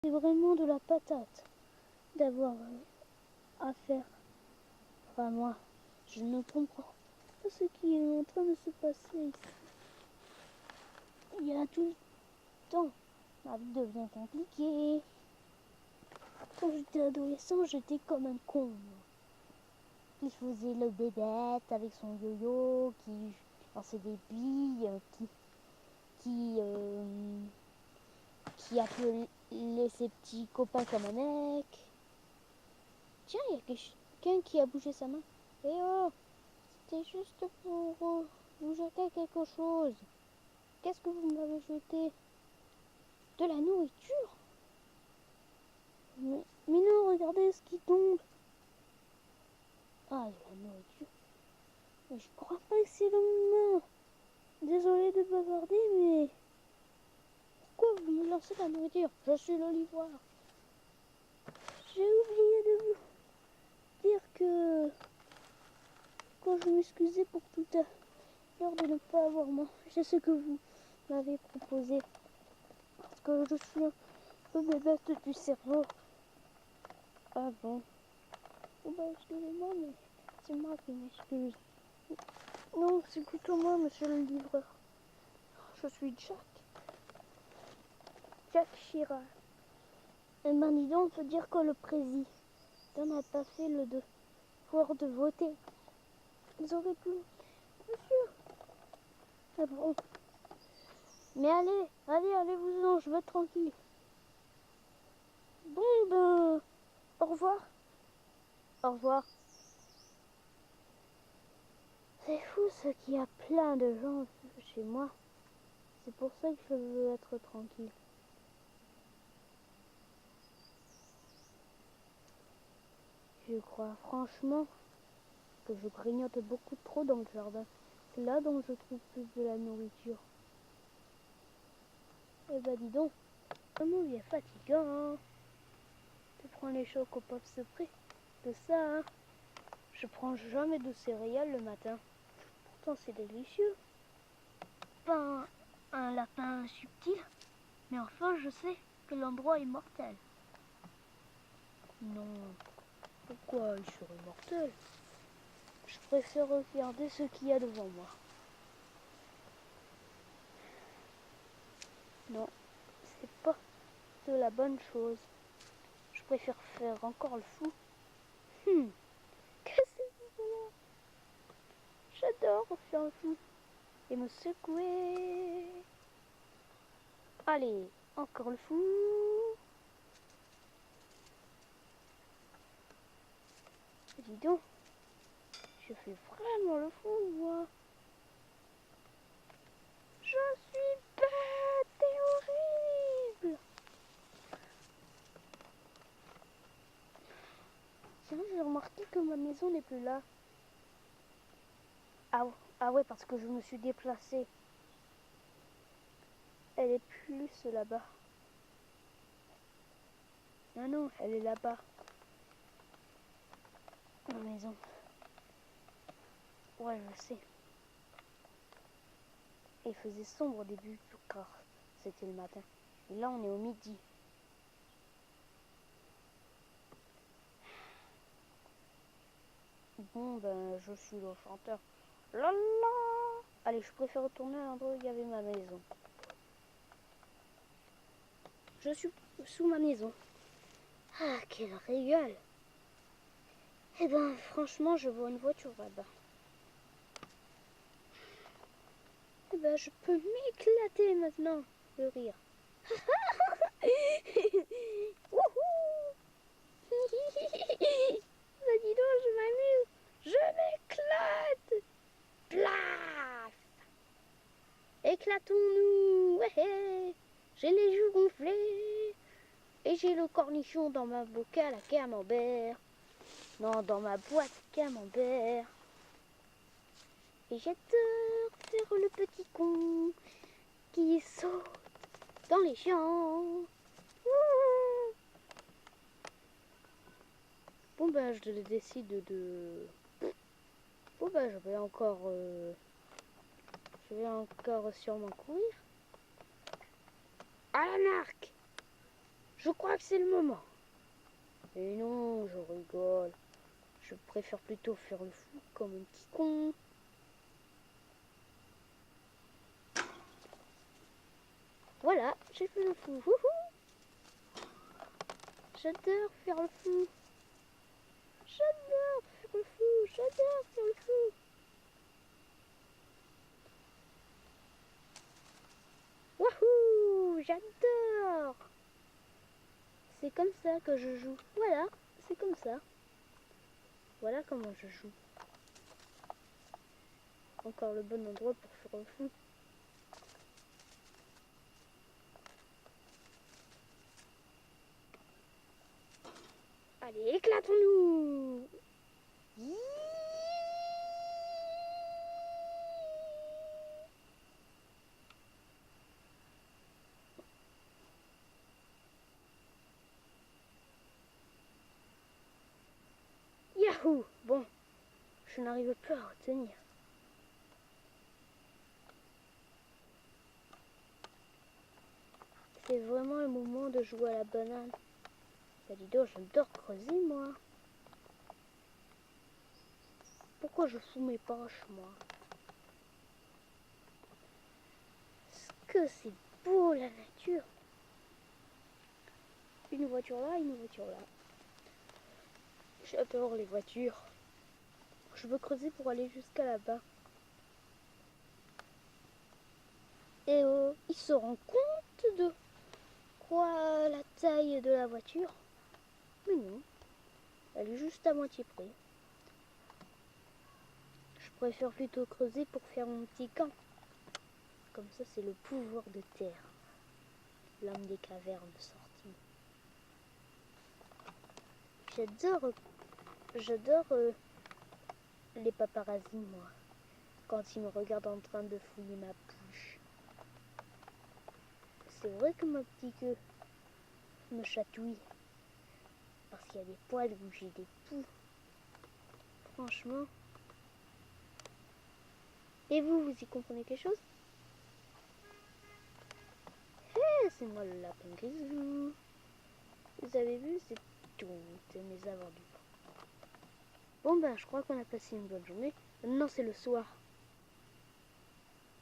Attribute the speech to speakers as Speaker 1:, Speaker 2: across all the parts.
Speaker 1: C'est vraiment de la patate d'avoir à faire. Enfin moi, je ne comprends pas ce qui est en train de se passer ici. Il y a tout le temps. Ma vie devient compliquée. Quand j'étais adolescent, j'étais comme un con. Qui faisait le bébête avec son yo-yo, qui lançait des billes, qui appelait ses petits copains comme un mec. Tiens, il y a quelqu'un qui a bougé sa main. Eh oh, c'était juste pour vous jeter quelque chose. Qu'est-ce que vous m'avez jeté? De la nourriture? Mais non, regardez ce qui tombe. Ah, de la nourriture. Mais je crois pas que c'est le moment. Désolé de bavarder, mais... Pourquoi vous me lancez la nourriture? Je suis l'olivoire. J'ai oublié de vous dire que... Quand je m'excusais pour tout à l'heure de ne pas avoir mangé ce que vous m'avez proposé. Parce que je suis un peu bébête du cerveau. Ah bon? Oh bah excusez-moi, mais c'est moi qui m'excuse. Non, c'est plutôt moi, monsieur le livreur. Je suis Jack Chirac. Eh ben dis donc, on peut dire que le président n'a pas fait le devoir de voter. Ils auraient pu... Bien sûr. Ah bon. Mais allez-vous-en, je veux être tranquille. Bon ben, au revoir. Au revoir. C'est fou ce qu'il y a plein de gens chez moi. C'est pour ça que je veux être tranquille. Je crois franchement que je grignote beaucoup trop dans le jardin. C'est là dont je trouve plus de la nourriture. Eh ben dis donc, comment il est fatigant, hein. Tu prends les chocopops près de ça, hein. Je prends jamais de céréales le matin. Pourtant c'est délicieux. Pas un lapin subtil, mais enfin je sais que l'endroit est mortel. Non, pourquoi il serait mortel? Je préfère regarder ce qu'il y a devant moi. Non, c'est pas de la bonne chose. Je préfère faire encore le fou. Qu'est-ce que c'est là? J'adore faire le fou. Et me secouer. Allez, encore le fou. Dis donc, je fais vraiment le fou, moi. Je suis bête et horrible. Sinon, j'ai remarqué que ma maison n'est plus là. Ah ouais, parce que je me suis déplacée. Elle est plus là-bas. Non, elle est là-bas. Ma maison. Ouais, je sais. Et il faisait sombre au début, car c'était le matin. Et là, on est au midi. Bon, ben, je suis le chanteur. La la. Allez, je préfère retourner à l'endroit où il y avait ma maison. Je suis sous ma maison. Ah, quel régal. Eh ben, franchement, je vois une voiture là-bas. Eh ben, je peux m'éclater maintenant de rire. Wouhou. Bah dis donc, je m'amuse. Je m'éclate. Plaf. Éclatons-nous. Ouais. J'ai les joues gonflées. Et j'ai le cornichon dans ma bocal à camembert. Non, dans ma boîte camembert. Et j'adore faire le petit con qui saute dans les champs. Bon ben je décide de... Bon ben je vais encore sûrement courir. À la narque. Je crois que c'est le moment. Et non, je rigole. Je préfère plutôt faire le fou comme un petit con. Voilà, j'ai fait le fou. J'adore faire le fou. J'adore faire le fou. J'adore faire le fou. Wouhou, j'adore. C'est comme ça que je joue. Voilà, c'est comme ça. Voilà comment je joue. Encore le bon endroit pour faire le fou. Allez, éclatons-nous. Yahoo! Bon, je n'arrive plus à retenir. C'est vraiment le moment de jouer à la banane. Bah dis donc, j'adore creuser moi. Pourquoi je fous mes poches moi? Est-ce que c'est beau la nature? Une voiture là, une voiture là. J'adore les voitures. Je veux creuser pour aller jusqu'à là-bas. Et il se rend compte de quoi la taille de la voiture? Mais non, elle est juste à moitié près. Je préfère plutôt creuser pour faire mon petit camp. Comme ça, c'est le pouvoir de terre. L'homme des cavernes sorti. J'adore les paparazzis, moi. Quand ils me regardent en train de fouiller ma bouche. C'est vrai que ma petite queue me chatouille. Parce qu'il y a des poils où j'ai des poux. Franchement. Et vous y comprenez quelque chose? Hé, c'est moi le lapin grisou. Vous avez vu, c'est toutes mes aventures. Bon ben, je crois qu'on a passé une bonne journée. Maintenant, c'est le soir.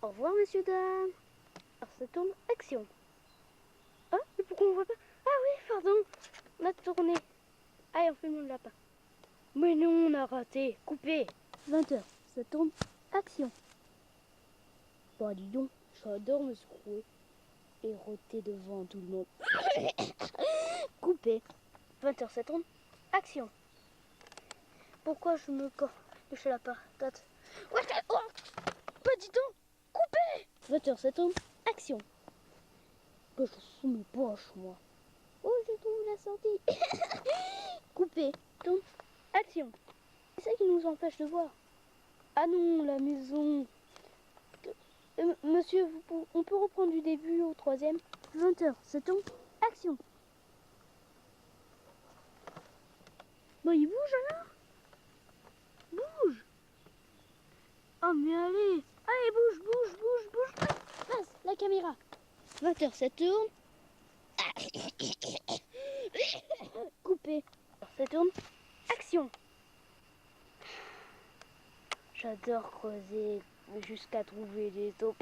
Speaker 1: Au revoir, messieurs, dames. Alors, ça tourne, action. Ah, mais pourquoi on voit pas? Ah oui, pardon. On a tourné. Allez, on fait le lapin. Mais non, on a raté. Coupé. 20h, ça tourne, action. Bah, dis donc, j'adore me secouer et rôter devant tout le monde. Coupé. 20h, ça tourne, action. Pourquoi je me corche la patate? Ouais, oh, bah dis donc, coupé. 20h, ça tourne, action. Que je sous mes poches, moi. Oh, j'ai trouvé la sortie. Coupé, tourne, action. C'est ça qui nous empêche de voir. Ah non, la maison. Monsieur, on peut reprendre du début au 3e. 20h, ça tourne, action. Bon, il bouge alors? Bouge. Oh, mais allez. Allez, bouge. Passe la caméra. 20h, ça tourne. Coupé. Ça tourne, action. J'adore creuser jusqu'à trouver des os.